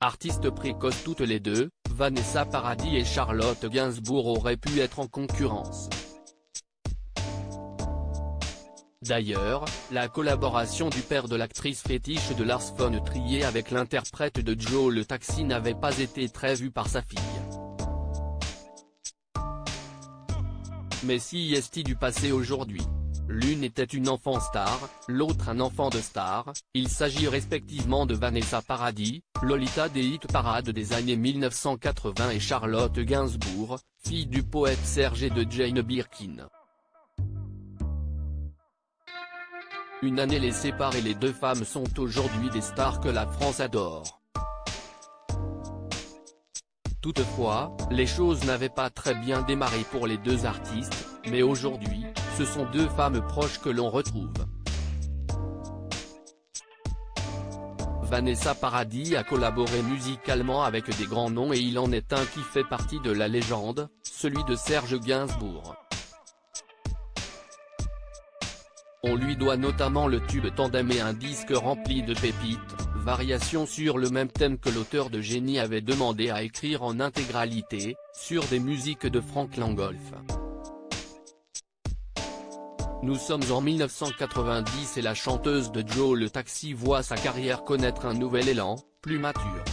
Artistes précoces toutes les deux, Vanessa Paradis et Charlotte Gainsbourg auraient pu être en concurrence. D'ailleurs, la collaboration du père de l'actrice fétiche de Lars von Trier avec l'interprète de Joe le Taxi n'avait pas été très vue par sa fille. Mais si est-il du passé aujourd'hui? L'une était une enfant star, l'autre un enfant de star, il s'agit respectivement de Vanessa Paradis, Lolita des hit-parades des années 1980 et Charlotte Gainsbourg, fille du poète Serge et de Jane Birkin. Une année les sépare et les deux femmes sont aujourd'hui des stars que la France adore. Toutefois, les choses n'avaient pas très bien démarré pour les deux artistes, mais aujourd'hui, ce sont deux femmes proches que l'on retrouve. Vanessa Paradis a collaboré musicalement avec des grands noms et il en est un qui fait partie de la légende, celui de Serge Gainsbourg. On lui doit notamment le tube Tandem et un disque rempli de pépites, variation sur le même thème que l'auteur de Génie avait demandé à écrire en intégralité, sur des musiques de Frank Langolf. Nous sommes en 1990 et la chanteuse de Joe le Taxi voit sa carrière connaître un nouvel élan, plus mature.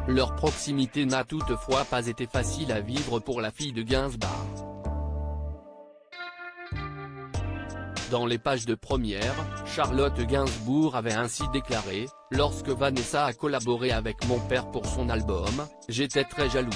Leur proximité n'a toutefois pas été facile à vivre pour la fille de Gainsbourg. Dans les pages de première, Charlotte Gainsbourg avait ainsi déclaré, « Lorsque Vanessa a collaboré avec mon père pour son album, j'étais très jalouse.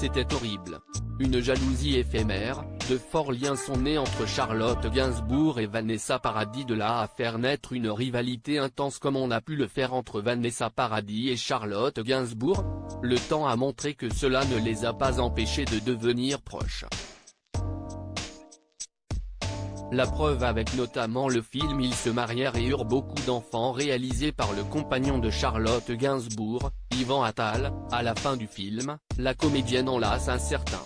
C'était horrible. Une jalousie éphémère, de forts liens sont nés entre Charlotte Gainsbourg et Vanessa Paradis de là à faire naître une rivalité intense comme on a pu le faire entre Vanessa Paradis et Charlotte Gainsbourg. Le temps a montré que cela ne les a pas empêchés de devenir proches. La preuve avec notamment le film Ils se marièrent et eurent beaucoup d'enfants réalisé par le compagnon de Charlotte Gainsbourg, Yvan Attal. À la fin du film, la comédienne enlace un certain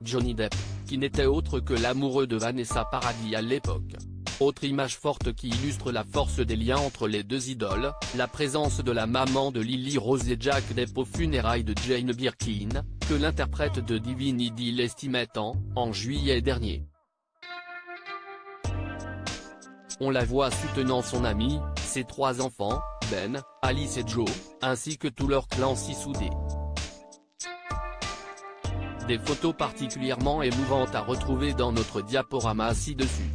Johnny Depp, qui n'était autre que l'amoureux de Vanessa Paradis à l'époque. Autre image forte qui illustre la force des liens entre les deux idoles, la présence de la maman de Lily Rose et Jack Depp aux funérailles de Jane Birkin, que l'interprète de Divine Idyll estimait en juillet dernier. On la voit soutenant son ami, ses trois enfants, Ben, Alice et Joe, ainsi que tout leur clan si soudé. Des photos particulièrement émouvantes à retrouver dans notre diaporama ci-dessus.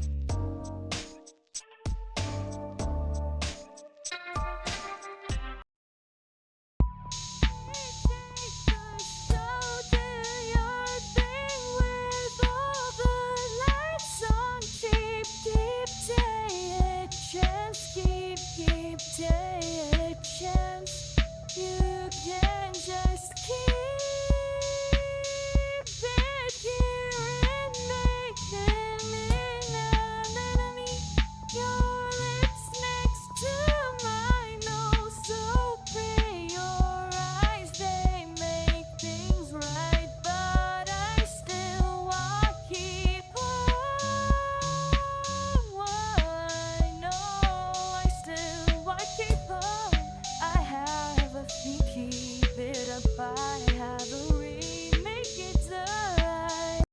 Keep taking a chance.